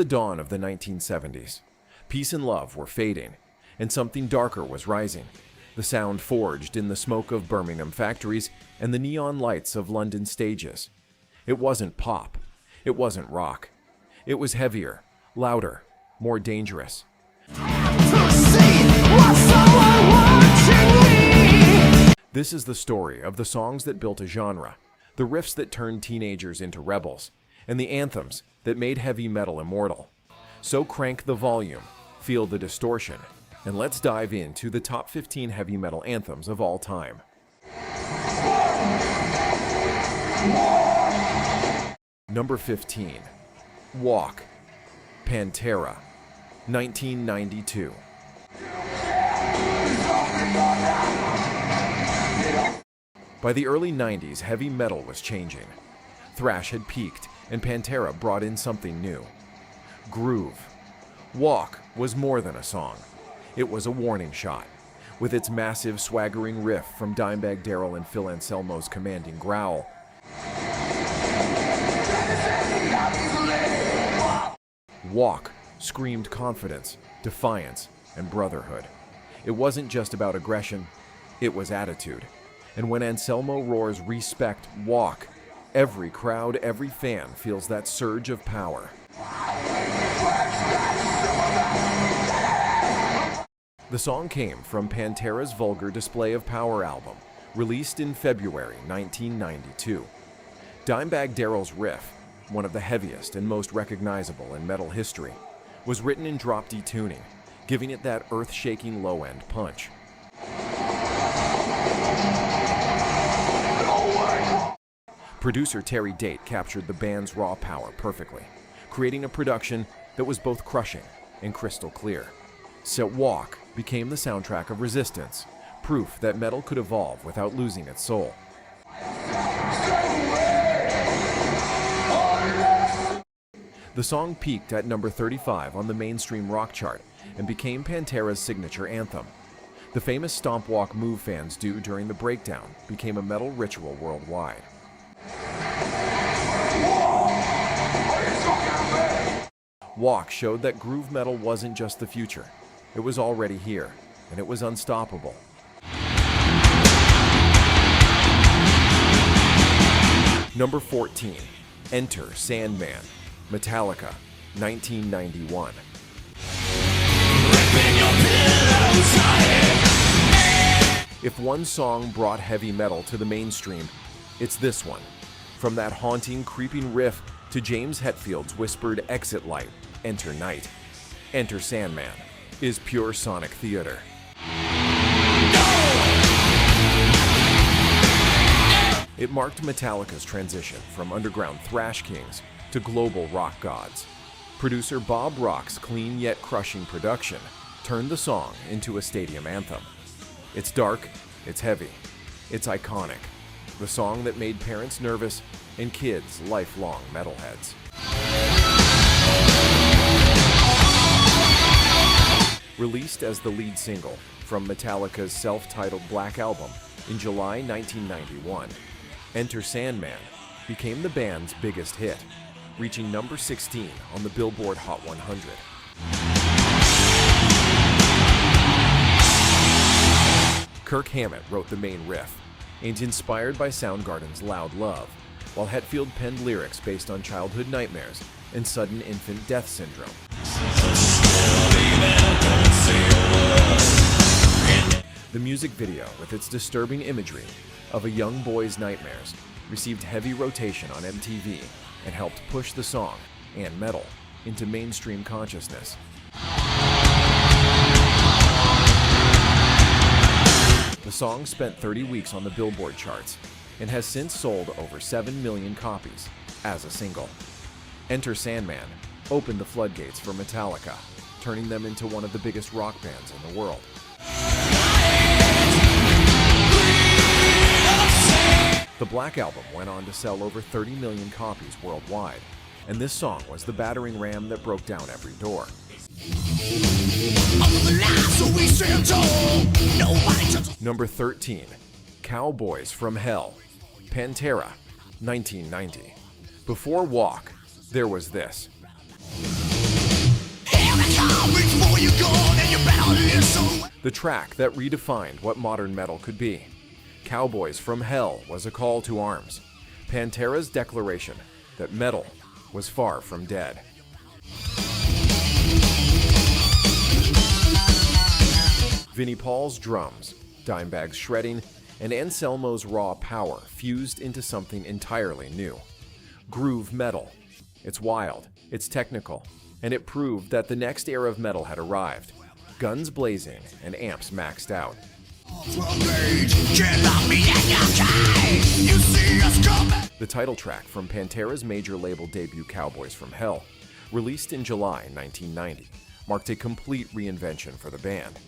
the dawn of the 1970s. Peace and love were fading, and something darker was rising. The sound forged in the smoke of Birmingham factories and the neon lights of London stages. It wasn't pop. It wasn't rock. It was heavier, louder, more dangerous. This is the story of the songs that built a genre, the riffs that turned teenagers into rebels, and the anthems that made heavy metal immortal. So crank the volume, feel the distortion, and let's dive into the top 15 heavy metal anthems of all time. Number 15. Walk, Pantera, 1992. By the early 90s, heavy metal was changing. Thrash had peaked, and Pantera brought in something new. Groove. Walk was more than a song. It was a warning shot. With its massive, swaggering riff from Dimebag Darrell and Phil Anselmo's commanding growl. Walk screamed confidence, defiance, and brotherhood. It wasn't just about aggression, it was attitude. And when Anselmo roars "Respect, walk," every crowd, every fan feels that surge of power. The song came from Pantera's Vulgar Display of Power album, released in February 1992. Dimebag Darrell's riff, one of the heaviest and most recognizable in metal history, was written in drop D tuning, giving it that earth-shaking low-end punch. Producer Terry Date captured the band's raw power perfectly, creating a production that was both crushing and crystal clear. So Walk became the soundtrack of Resistance, proof that metal could evolve without losing its soul. The song peaked at number 35 on the mainstream rock chart and became Pantera's signature anthem. The famous stomp walk move fans do during the breakdown became a metal ritual worldwide. Walk showed that groove metal wasn't just the future. It was already here, and it was unstoppable. Number 14. Enter Sandman, Metallica, 1991. If one song brought heavy metal to the mainstream, it's this one. From that haunting, creeping riff to James Hetfield's whispered exit light, Enter Night. Enter Sandman is pure sonic theater. It marked Metallica's transition from underground thrash kings to global rock gods. Producer Bob Rock's clean yet crushing production turned the song into a stadium anthem. It's dark, it's heavy, it's iconic. The song that made parents nervous and kids lifelong metalheads. Released as the lead single from Metallica's self-titled Black Album in July 1991, Enter Sandman became the band's biggest hit, reaching number 16 on the Billboard Hot 100. Kirk Hammett wrote the main riff, and inspired by Soundgarden's Loud Love, while Hetfield penned lyrics based on childhood nightmares and sudden infant death syndrome. The music video, with its disturbing imagery of a young boy's nightmares, received heavy rotation on MTV and helped push the song, and metal, into mainstream consciousness. The song spent 30 weeks on the Billboard charts and has since sold over 7 million copies as a single. Enter Sandman opened the floodgates for Metallica, turning them into one of the biggest rock bands in the world. The Black Album went on to sell over 30 million copies worldwide, and this song was the battering ram that broke down every door. Number 13. Cowboys from Hell, Pantera, 1990. Before Walk, there was this. The track that redefined what modern metal could be. Cowboys from Hell was a call to arms. Pantera's declaration that metal was far from dead. Vinnie Paul's drums, Dimebag's shredding, and Anselmo's raw power fused into something entirely new. Groove metal. It's wild, it's technical, and it proved that the next era of metal had arrived. Guns blazing and amps maxed out. The title track from Pantera's major label debut Cowboys from Hell, released in July 1990, marked a complete reinvention for the band.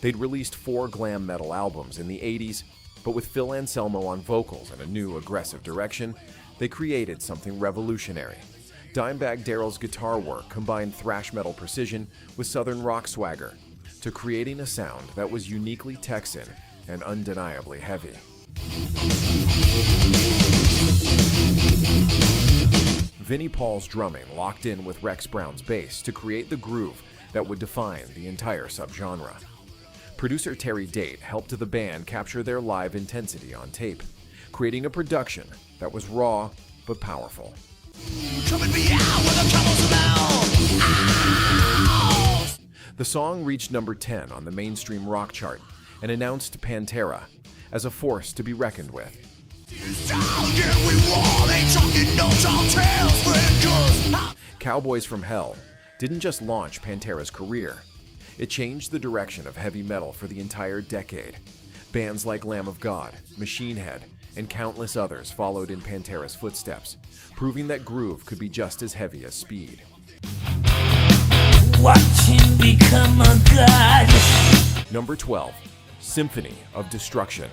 They'd released 4 glam metal albums in the 80s, but with Phil Anselmo on vocals and a new aggressive direction, they created something revolutionary. Dimebag Darrell's guitar work combined thrash metal precision with southern rock swagger to creating a sound that was uniquely Texan and undeniably heavy. Vinnie Paul's drumming locked in with Rex Brown's bass to create the groove that would define the entire subgenre. Producer Terry Date helped the band capture their live intensity on tape, creating a production that was raw but powerful. The song reached number 10 on the mainstream rock chart and announced Pantera as a force to be reckoned with. Cowboys from Hell didn't just launch Pantera's career, it changed the direction of heavy metal for the entire decade. Bands like Lamb of God, Machine Head, and countless others followed in Pantera's footsteps, proving that groove could be just as heavy as speed. Watch him become a god. Number 12, Symphony of Destruction,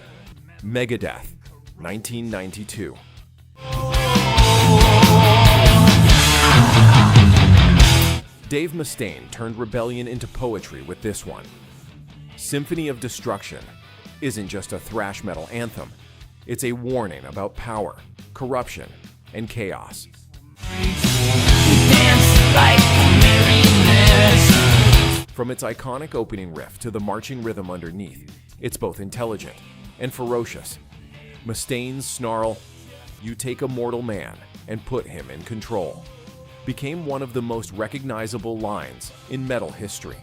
Megadeth, 1992. Dave Mustaine turned rebellion into poetry with this one. Symphony of Destruction isn't just a thrash metal anthem, it's a warning about power, corruption, and chaos. From its iconic opening riff to the marching rhythm underneath, it's both intelligent and ferocious. Mustaine's snarl, "You take a mortal man and put him in control," became one of the most recognizable lines in metal history.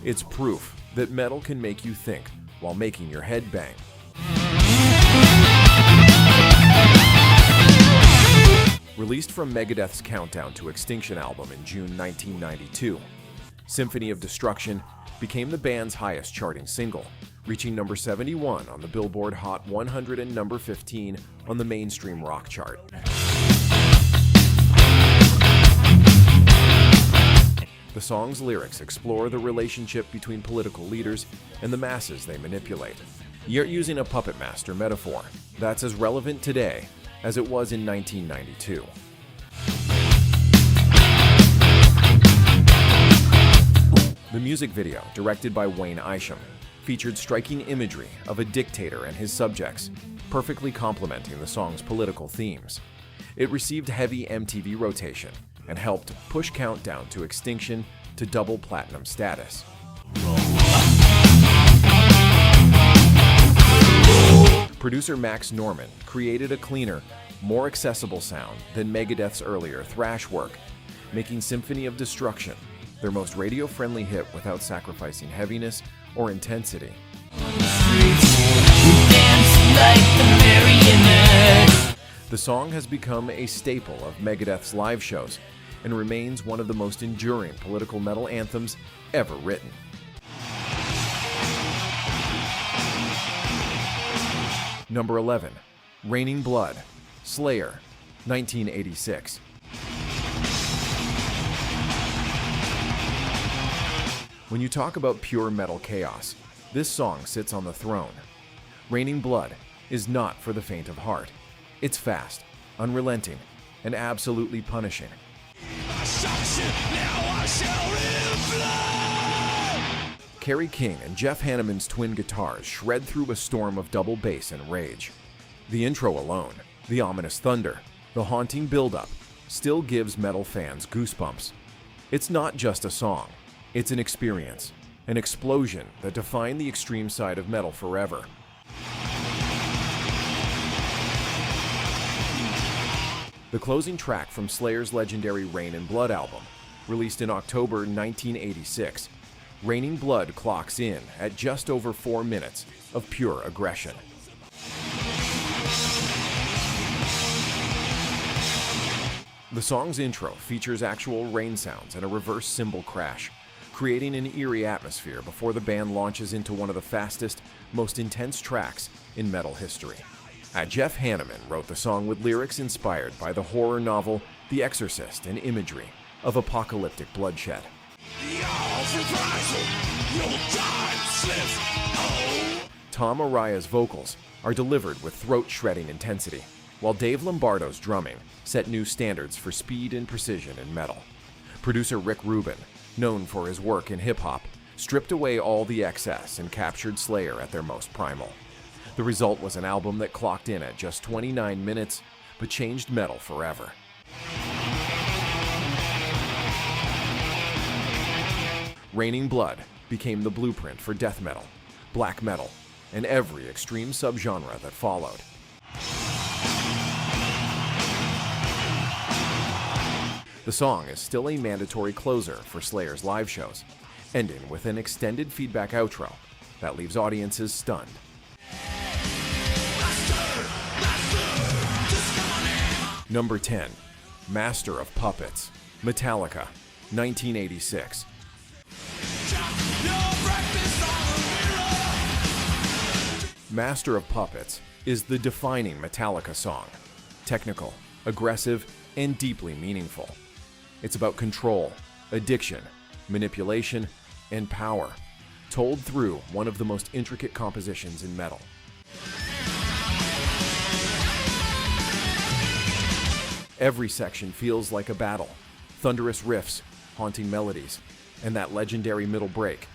It's proof that metal can make you think while making your head bang. Released from Megadeth's Countdown to Extinction album in June 1992, Symphony of Destruction became the band's highest charting single, reaching number 71 on the Billboard Hot 100 and number 15 on the mainstream rock chart. The song's lyrics explore the relationship between political leaders and the masses they manipulate. You're using a puppet master metaphor that's as relevant today as it was in 1992. The music video, directed by Wayne Isham, featured striking imagery of a dictator and his subjects, perfectly complementing the song's political themes. It received heavy MTV rotation and helped push Countdown to Extinction to double platinum status. Producer Max Norman created a cleaner, more accessible sound than Megadeth's earlier thrash work, making Symphony of Destruction their most radio-friendly hit without sacrificing heaviness or intensity. The song has become a staple of Megadeth's live shows and remains one of the most enduring political metal anthems ever written. Number 11, Raining Blood, Slayer, 1986. When you talk about pure metal chaos, this song sits on the throne. Raining Blood is not for the faint of heart. It's fast, unrelenting, and absolutely punishing. Kerry King and Jeff Hanneman's twin guitars shred through a storm of double bass and rage. The intro alone, the ominous thunder, the haunting build-up, still gives metal fans goosebumps. It's not just a song, it's an experience, an explosion that defined the extreme side of metal forever. The closing track from Slayer's legendary Rain in Blood album, released in October 1986, Raining Blood clocks in at just over 4 minutes of pure aggression. The song's intro features actual rain sounds and a reverse cymbal crash, creating an eerie atmosphere before the band launches into one of the fastest, most intense tracks in metal history. Jeff Hanneman wrote the song with lyrics inspired by the horror novel The Exorcist and imagery of apocalyptic bloodshed. Tom Araya's vocals are delivered with throat-shredding intensity, while Dave Lombardo's drumming set new standards for speed and precision in metal. Producer Rick Rubin, known for his work in hip-hop, stripped away all the excess and captured Slayer at their most primal. The result was an album that clocked in at just 29 minutes, but changed metal forever. Raining Blood became the blueprint for death metal, black metal, and every extreme subgenre that followed. The song is still a mandatory closer for Slayer's live shows, ending with an extended feedback outro that leaves audiences stunned. Number 10. Master of Puppets, Metallica, 1986. Master of Puppets is the defining Metallica song. Technical, aggressive, and deeply meaningful. It's about control, addiction, manipulation, and power, told through one of the most intricate compositions in metal. Every section feels like a battle, thunderous riffs, haunting melodies, and that legendary middle break.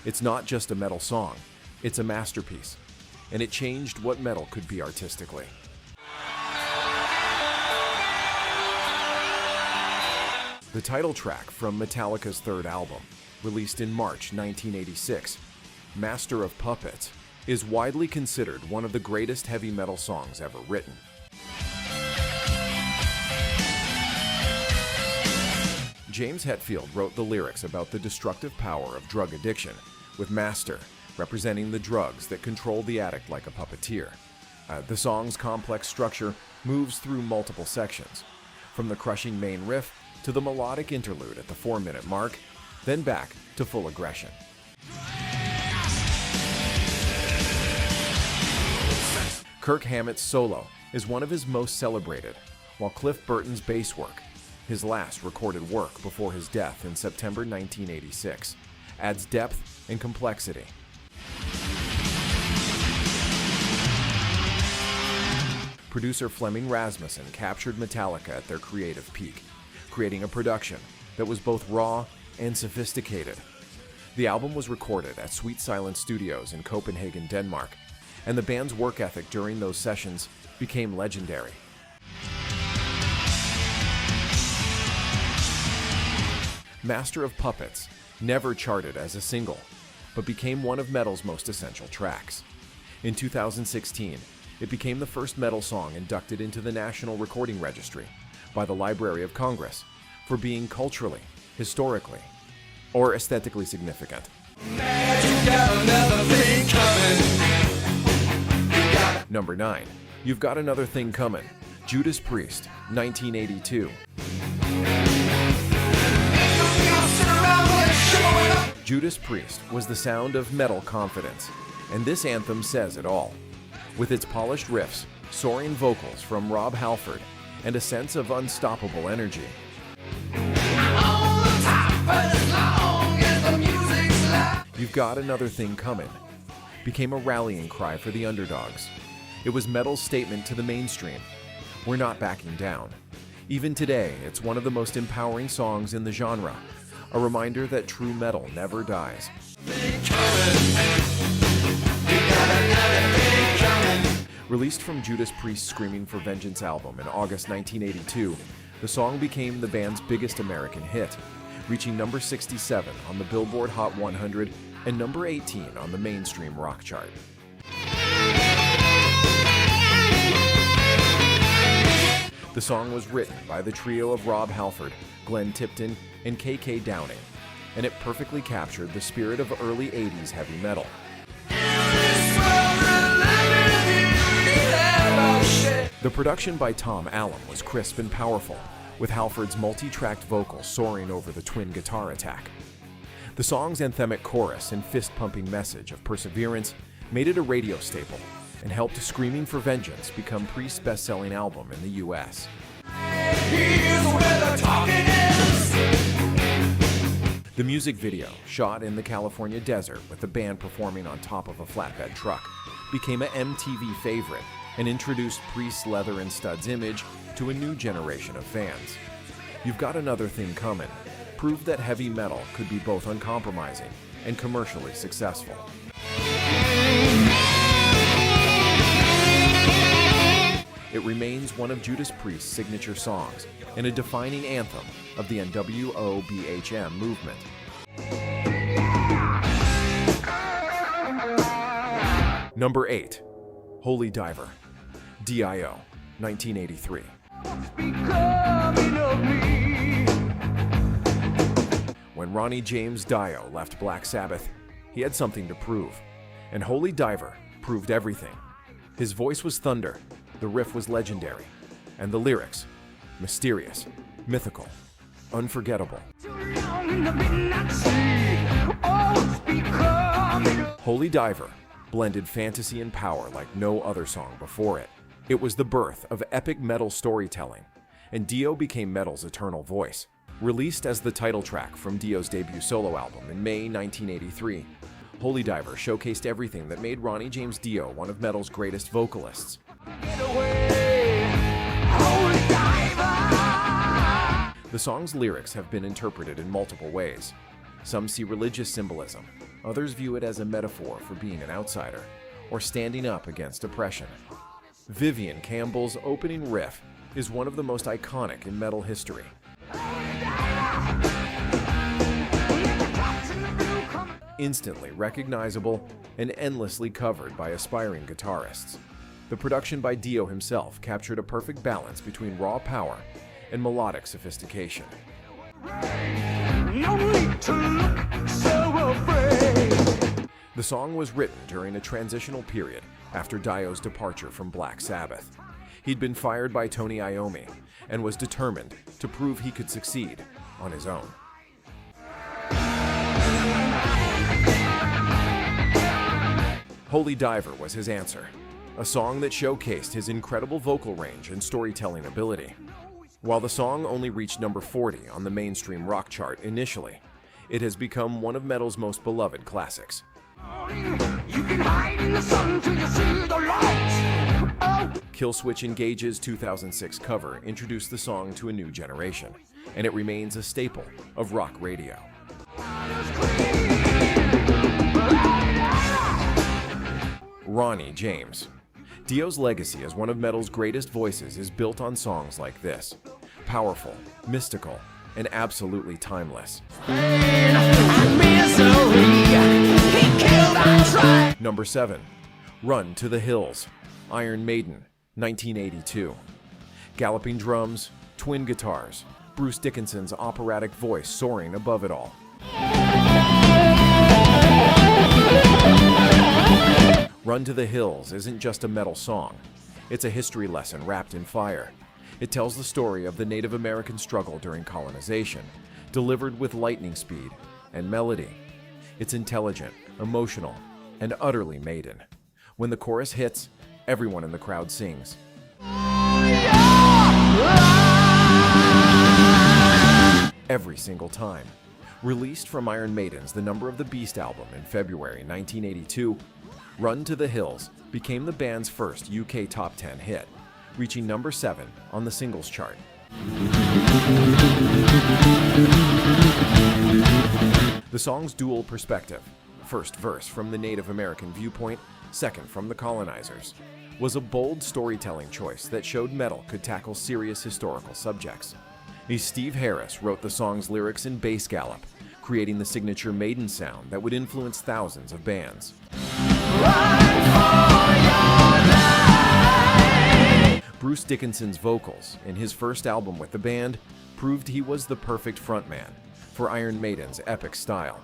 It's not just a metal song, it's a masterpiece, and it changed what metal could be artistically. The title track from Metallica's third album, released in March 1986, Master of Puppets, is widely considered one of the greatest heavy metal songs ever written. James Hetfield wrote the lyrics about the destructive power of drug addiction, with Master representing the drugs that control the addict like a puppeteer. The song's complex structure moves through multiple sections, from the crushing main riff to the melodic interlude at the 4-minute mark, then back to full aggression. Kirk Hammett's solo is one of his most celebrated, while Cliff Burton's bass work, his last recorded work before his death in September 1986, adds depth and complexity. Producer Flemming Rasmussen captured Metallica at their creative peak, creating a production that was both raw and sophisticated. The album was recorded at Sweet Silence Studios in Copenhagen, Denmark, and the band's work ethic during those sessions became legendary. Master of Puppets never charted as a single, but became one of metal's most essential tracks. In 2016, it became the first metal song inducted into the National Recording Registry by the Library of Congress for being culturally, historically, or aesthetically significant. Number 9. You've Got Another Thing Comin', Judas Priest, 1982. Judas Priest was the sound of metal confidence, and this anthem says it all. With its polished riffs, soaring vocals from Rob Halford, and a sense of unstoppable energy. You've Got Another Thing Comin' became a rallying cry for the underdogs. It was metal's statement to the mainstream. We're not backing down. Even today, it's one of the most empowering songs in the genre, a reminder that true metal never dies. Released from Judas Priest's Screaming for Vengeance album in August 1982, The song became the band's biggest American hit, reaching number 67 on the Billboard Hot 100 and number 18 on the mainstream rock chart. The song was written by the trio of Rob Halford, Glenn Tipton, and KK Downing, and it perfectly captured the spirit of early 80s heavy metal. The production by Tom Allen was crisp and powerful, with Halford's multi-tracked vocals soaring over the twin guitar attack. The song's anthemic chorus and fist-pumping message of perseverance made it a radio staple and helped Screaming for Vengeance become Priest's best-selling album in the U.S. The music video, shot in the California desert with the band performing on top of a flatbed truck, became an MTV favorite and introduced Priest's leather and studs image to a new generation of fans. You've Got Another Thing Comin' proved that heavy metal could be both uncompromising and commercially successful. It remains one of Judas Priest's signature songs and a defining anthem of the NWO/BHM movement. Number 8. Holy Diver, Dio, 1983. When Ronnie James Dio left Black Sabbath, he had something to prove, and Holy Diver proved everything. His voice was thunder, the riff was legendary, and the lyrics, mysterious, mythical, unforgettable. Holy Diver blended fantasy and power like no other song before it. It was the birth of epic metal storytelling, and Dio became metal's eternal voice. Released as the title track from Dio's debut solo album in May 1983, Holy Diver showcased everything that made Ronnie James Dio one of metal's greatest vocalists. The song's lyrics have been interpreted in multiple ways. Some see religious symbolism, others view it as a metaphor for being an outsider or standing up against oppression. Vivian Campbell's opening riff is one of the most iconic in metal history. Instantly recognizable and endlessly covered by aspiring guitarists. The production by Dio himself captured a perfect balance between raw power and melodic sophistication. No need to look so afraid. The song was written during a transitional period after Dio's departure from Black Sabbath. He'd been fired by Tony Iommi and was determined to prove he could succeed on his own. Holy Diver was his answer, a song that showcased his incredible vocal range and storytelling ability. While the song only reached number 40 on the mainstream rock chart initially, it has become one of metal's most beloved classics. Killswitch Engage's 2006 cover introduced the song to a new generation, and it remains a staple of rock radio. Ronnie James. Dio's legacy as one of metal's greatest voices is built on songs like this. Powerful, mystical, and absolutely timeless. Number 7. Run to the Hills, Iron Maiden, 1982. Galloping drums, twin guitars, Bruce Dickinson's operatic voice soaring above it all. Run to the Hills isn't just a metal song. It's a history lesson wrapped in fire. It tells the story of the Native American struggle during colonization, delivered with lightning speed and melody. It's intelligent, emotional, and utterly Maiden. When the chorus hits, everyone in the crowd sings. Every single time. Released from Iron Maiden's The Number of the Beast album in February 1982, Run to the Hills became the band's first UK top 10 hit, reaching number 7 on the singles chart. The song's dual perspective, first verse from the Native American viewpoint, second from the colonizers, was a bold storytelling choice that showed metal could tackle serious historical subjects. Steve Harris wrote the song's lyrics in bass gallop, creating the signature Maiden sound that would influence thousands of bands. Bruce Dickinson's vocals in his first album with the band proved he was the perfect frontman for Iron Maiden's epic style.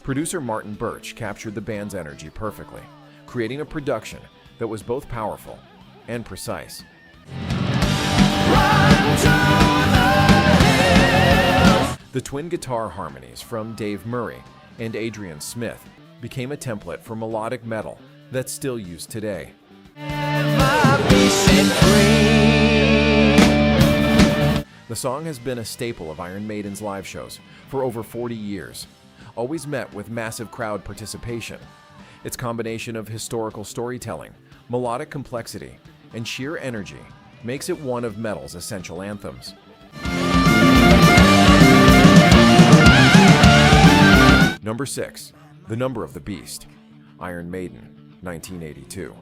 Producer Martin Birch captured the band's energy perfectly, creating a production that was both powerful and precise. The twin guitar harmonies from Dave Murray and Adrian Smith became a template for melodic metal that's still used today. The song has been a staple of Iron Maiden's live shows for over 40 years, always met with massive crowd participation. Its combination of historical storytelling, melodic complexity, and sheer energy makes it one of metal's essential anthems. Number 6. The Number of the Beast. Iron Maiden, 1982.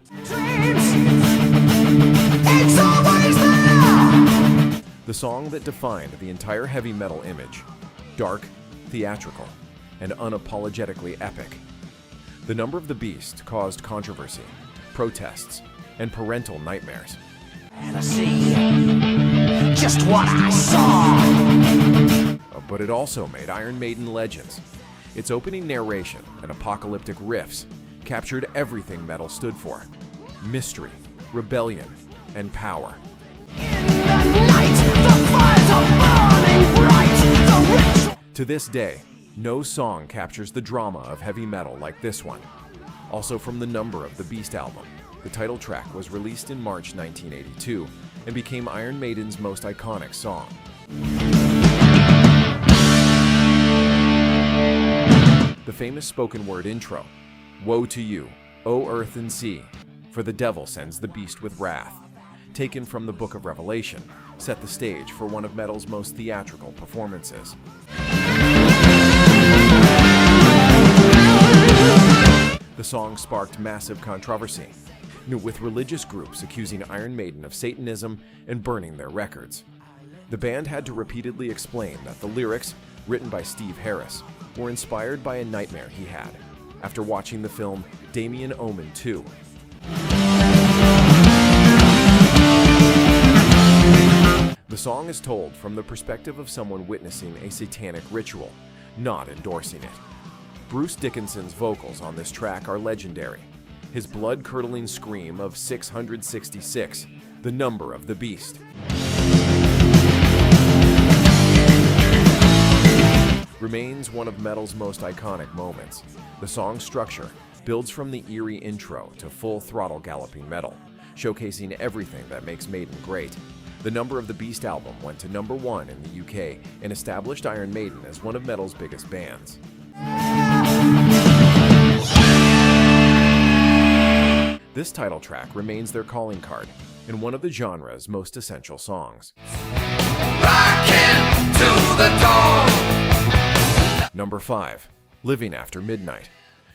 The song that defined the entire heavy metal image. Dark, theatrical, and unapologetically epic. The Number of the Beast caused controversy, protests, and parental nightmares. And I see just what I saw. But it also made Iron Maiden legends. Its opening narration and apocalyptic riffs captured everything metal stood for: mystery, rebellion, and power. To this day, no song captures the drama of heavy metal like this one. Also from the Number of the Beast album, the title track was released in March 1982 and became Iron Maiden's most iconic song. The famous spoken word intro, "Woe to you, O earth and sea, for the devil sends the beast with wrath," taken from the Book of Revelation, set the stage for one of metal's most theatrical performances. The song sparked massive controversy, with religious groups accusing Iron Maiden of Satanism and burning their records. The band had to repeatedly explain that the lyrics, written by Steve Harris, were inspired by a nightmare he had after watching the film Damien Omen 2. The song is told from the perspective of someone witnessing a satanic ritual, not endorsing it. Bruce Dickinson's vocals on this track are legendary. His blood-curdling scream of 666, the number of the beast, remains one of metal's most iconic moments. The song's structure builds from the eerie intro to full-throttle galloping metal, showcasing everything that makes Maiden great. The Number of the Beast album went to number 1 in the UK and established Iron Maiden as one of metal's biggest bands. This title track remains their calling card and one of the genre's most essential songs. Rockin' to the dawn. Number 5. Living After Midnight.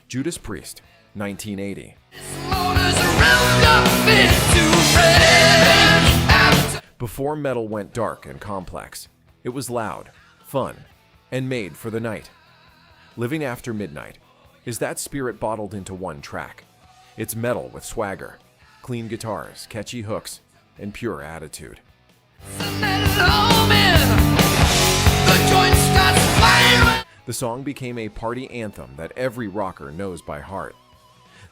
Judas Priest, 1980. Before metal went dark and complex, it was loud, fun, and made for the night. Living After Midnight is that spirit bottled into one track. It's metal with swagger, clean guitars, catchy hooks, and pure attitude. The song became a party anthem that every rocker knows by heart.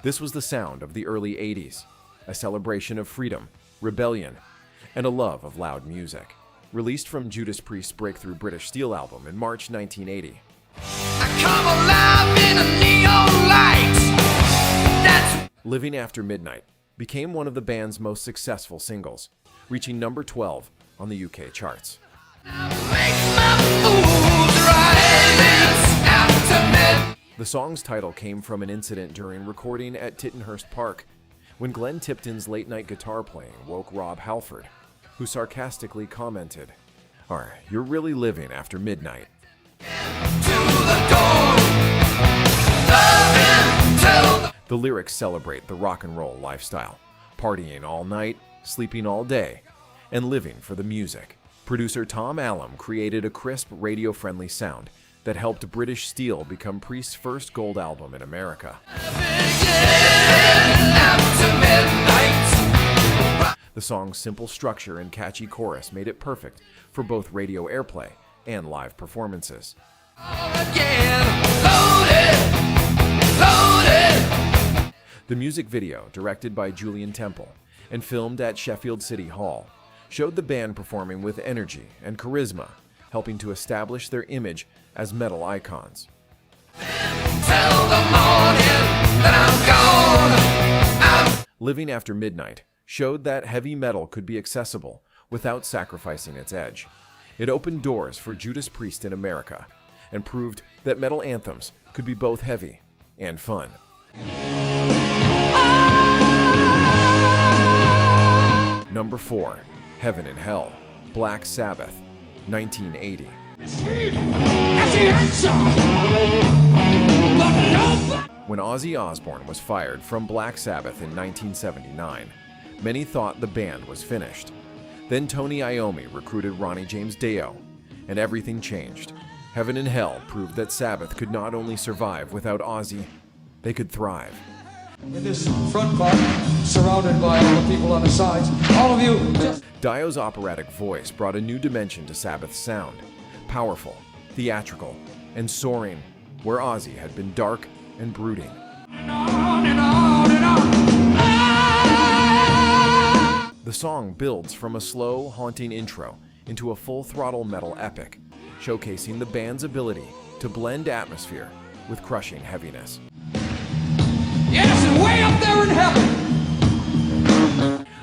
This was the sound of the early 80s, a celebration of freedom, rebellion, and a love of loud music. Released from Judas Priest's breakthrough British Steel album in March 1980. I come alive in a neon light. Living After Midnight became one of the band's most successful singles, reaching number 12 on the UK charts. The song's title came from an incident during recording at Tittenhurst Park, when Glenn Tipton's late-night guitar playing woke Rob Halford, who sarcastically commented, "You're really living after midnight." The lyrics celebrate the rock and roll lifestyle, partying all night, sleeping all day, and living for the music, Producer Tom Allom created a crisp, radio-friendly sound that helped British Steel become Priest's first gold album in America. The song's simple structure and catchy chorus made it perfect for both radio airplay and live performances. The music video, directed by Julian Temple and filmed at Sheffield City Hall, showed the band performing with energy and charisma, helping to establish their image as metal icons. Living After Midnight showed that heavy metal could be accessible without sacrificing its edge. It opened doors for Judas Priest in America and proved that metal anthems could be both heavy and fun. Number 4. Heaven and Hell, Black Sabbath, 1980. When Ozzy Osbourne was fired from Black Sabbath in 1979, many thought the band was finished. Then Tony Iommi recruited Ronnie James Dio, and everything changed. Heaven and Hell proved that Sabbath could not only survive without Ozzy, they could thrive. In this front part, surrounded by all the people on the sides, all of you just... Dio's operatic voice brought a new dimension to Sabbath's sound, powerful, theatrical, and soaring, where Ozzy had been dark and brooding. The song builds from a slow, haunting intro into a full-throttle metal epic, showcasing the band's ability to blend atmosphere with crushing heaviness. Yes, and way up there in heaven!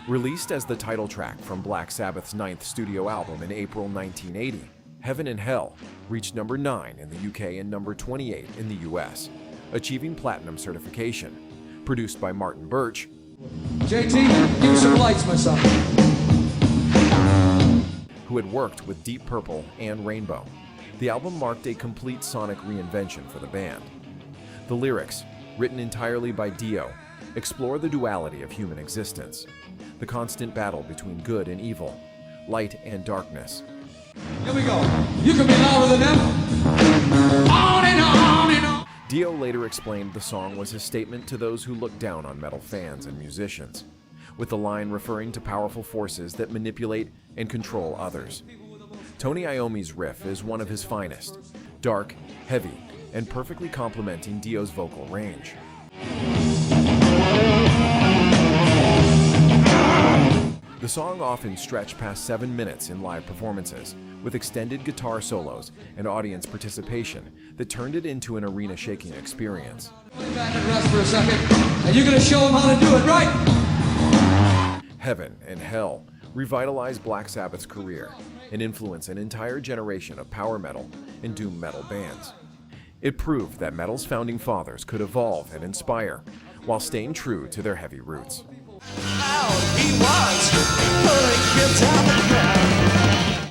Released as the title track from Black Sabbath's 9th studio album in April 1980, Heaven and Hell reached number 9 in the UK and number 28 in the US, achieving platinum certification. Produced by Martin Birch, JT, give me some lights, my son. who had worked with Deep Purple and Rainbow. The album marked a complete sonic reinvention for the band. The lyrics, written entirely by Dio, explore the duality of human existence, the constant battle between good and evil, light and darkness. Here we go. You can be louder than them. On and on and on. Dio later explained the song was his statement to those who look down on metal fans and musicians, with the line referring to powerful forces that manipulate and control others. Tony Iommi's riff is one of his finest, dark, heavy, and perfectly complementing Dio's vocal range. The song often stretched past 7 minutes in live performances, with extended guitar solos and audience participation that turned it into an arena-shaking experience. Lay back and rest for a second, and you're gonna show them how to do it, right? Heaven and Hell revitalized Black Sabbath's career and influenced an entire generation of power metal and doom metal bands. It proved that metal's founding fathers could evolve and inspire while staying true to their heavy roots.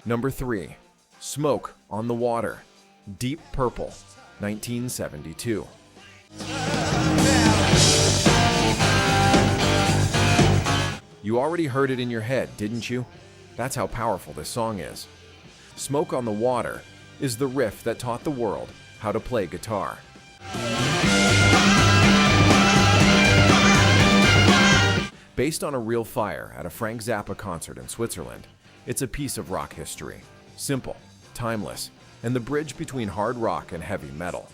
Number 3. Smoke on the Water, Deep Purple, 1972. You already heard it in your head, didn't you? That's how powerful this song is. Smoke on the Water is the riff that taught the world how to play guitar. Based on a real fire at a Frank Zappa concert in Switzerland, it's a piece of rock history. Simple, timeless, and the bridge between hard rock and heavy metal.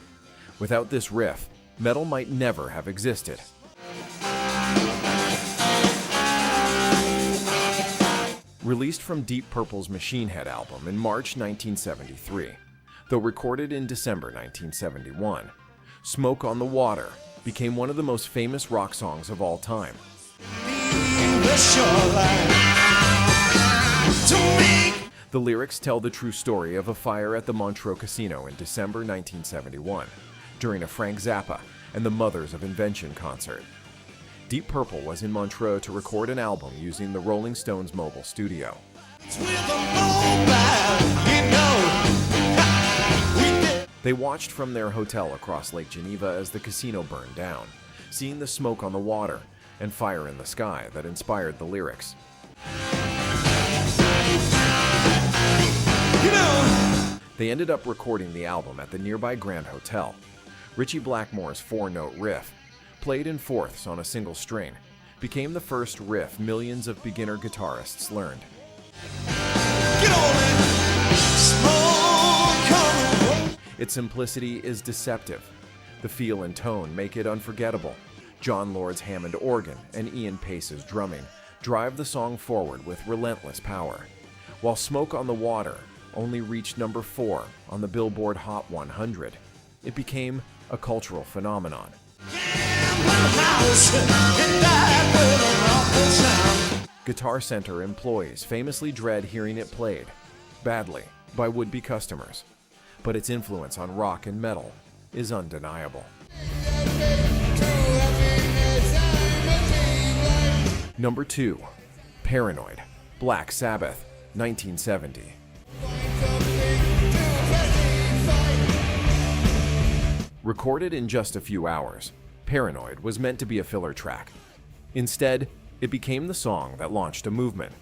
Without this riff, metal might never have existed. Released from Deep Purple's Machine Head album in March 1973, though recorded in December 1971, Smoke on the Water became one of the most famous rock songs of all time. The lyrics tell the true story of a fire at the Montreux Casino in December 1971, during a Frank Zappa and the Mothers of Invention concert. Deep Purple was in Montreux to record an album using the Rolling Stones mobile studio. They watched from their hotel across Lake Geneva as the casino burned down, seeing the smoke on the water and fire in the sky that inspired the lyrics. They ended up recording the album at the nearby Grand Hotel. Ritchie Blackmore's four-note riff, played in fourths on a single string, became the first riff millions of beginner guitarists learned. Its simplicity is deceptive. The feel and tone make it unforgettable. John Lord's Hammond organ and Ian Pace's drumming drive the song forward with relentless power. While Smoke on the Water only reached number 4 on the Billboard Hot 100, it became a cultural phenomenon. Guitar Center employees famously dread hearing it played, badly, by would-be customers, but its influence on rock and metal is undeniable. Number 2. Paranoid, Black Sabbath, 1970. Recorded in just a few hours, Paranoid was meant to be a filler track. Instead, it became the song that launched a movement.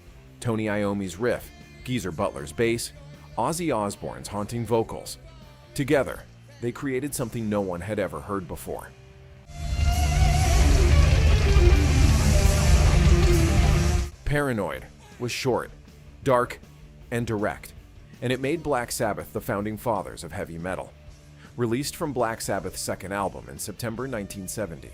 Tony Iommi's riff, Geezer Butler's bass, Ozzy Osbourne's haunting vocals. Together, they created something no one had ever heard before. Paranoid was short, dark, and direct, and it made Black Sabbath the founding fathers of heavy metal. Released from Black Sabbath's second album in September 1970.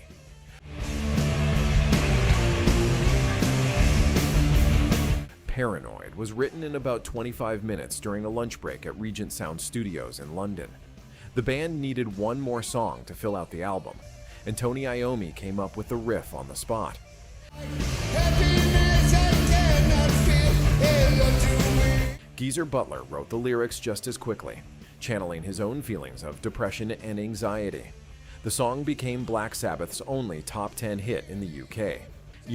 Paranoid was written in about 25 minutes during a lunch break at Regent Sound Studios in London. The band needed one more song to fill out the album, and Tony Iommi came up with the riff on the spot. Geezer Butler wrote the lyrics just as quickly, channeling his own feelings of depression and anxiety. The song became Black Sabbath's only top 10 hit in the UK,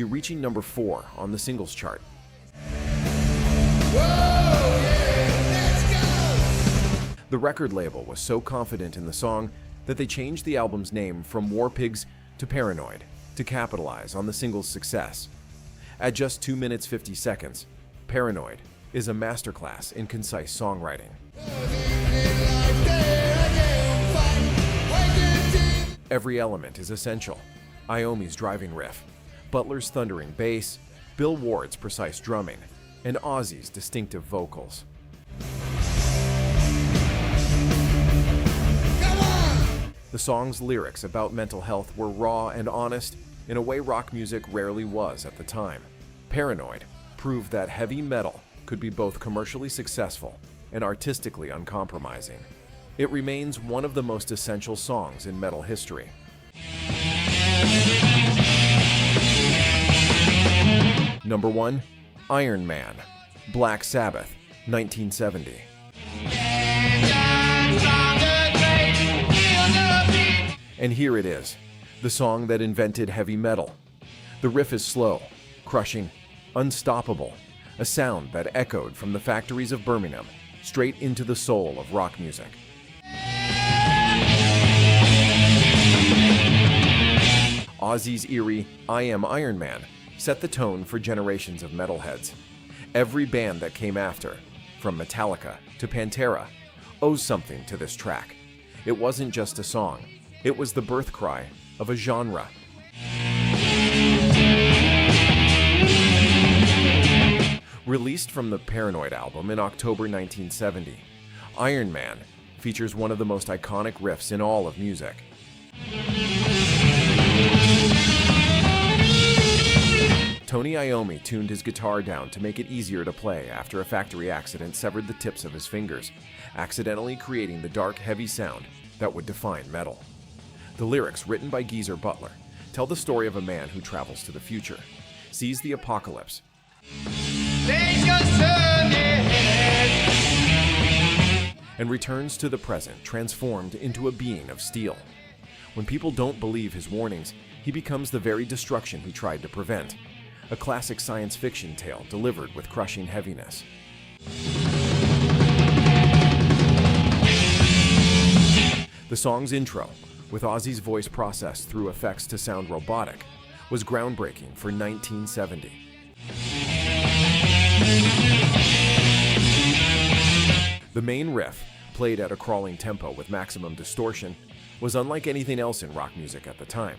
reaching number 4 on the singles chart. The record label was so confident in the song that they changed the album's name from War Pigs to Paranoid to capitalize on the single's success. At just 2 minutes 50 seconds, Paranoid is a masterclass in concise songwriting. Every element is essential. Iommi's driving riff, Butler's thundering bass, Bill Ward's precise drumming, and Ozzy's distinctive vocals. The song's lyrics about mental health were raw and honest in a way rock music rarely was at the time. Paranoid proved that heavy metal could be both commercially successful and artistically uncompromising. It remains one of the most essential songs in metal history. Number 1. Iron Man, Black Sabbath, 1970. And here it is, the song that invented heavy metal. The riff is slow, crushing, unstoppable, a sound that echoed from the factories of Birmingham straight into the soul of rock music. Ozzy's eerie "I Am Iron Man" set the tone for generations of metalheads. Every band that came after, from Metallica to Pantera, owes something to this track. It wasn't just a song, it was the birth cry of a genre. Released from the Paranoid album in October 1970, Iron Man features one of the most iconic riffs in all of music. Tony Iommi tuned his guitar down to make it easier to play after a factory accident severed the tips of his fingers, accidentally creating the dark, heavy sound that would define metal. The lyrics, written by Geezer Butler, tell the story of a man who travels to the future, sees the apocalypse, and returns to the present transformed into a being of steel. When people don't believe his warnings, he becomes the very destruction he tried to prevent. A classic science fiction tale delivered with crushing heaviness. The song's intro, with Ozzy's voice processed through effects to sound robotic, was groundbreaking for 1970. The main riff, played at a crawling tempo with maximum distortion, was unlike anything else in rock music at the time.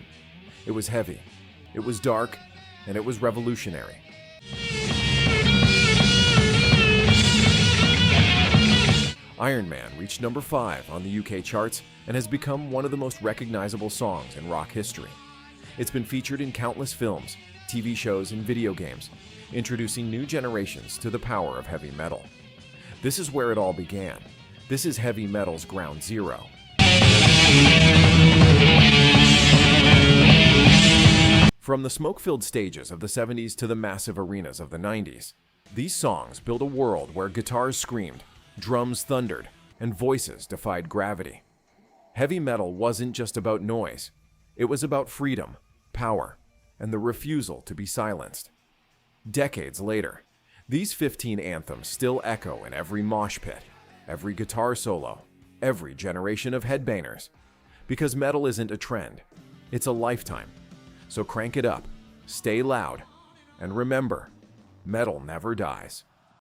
It was heavy, it was dark, and it was revolutionary. Iron Man reached number 5 on the UK charts and has become one of the most recognizable songs in rock history. It's been featured in countless films, TV shows, and video games, introducing new generations to the power of heavy metal. This is where it all began. This is heavy metal's ground zero. From the smoke-filled stages of the 70s to the massive arenas of the 90s, these songs built a world where guitars screamed, drums thundered, and voices defied gravity. Heavy metal wasn't just about noise. It was about freedom, power, and the refusal to be silenced. Decades later, these 15 anthems still echo in every mosh pit, every guitar solo, every generation of headbangers. Because metal isn't a trend, it's a lifetime. So crank it up, stay loud, and remember, metal never dies.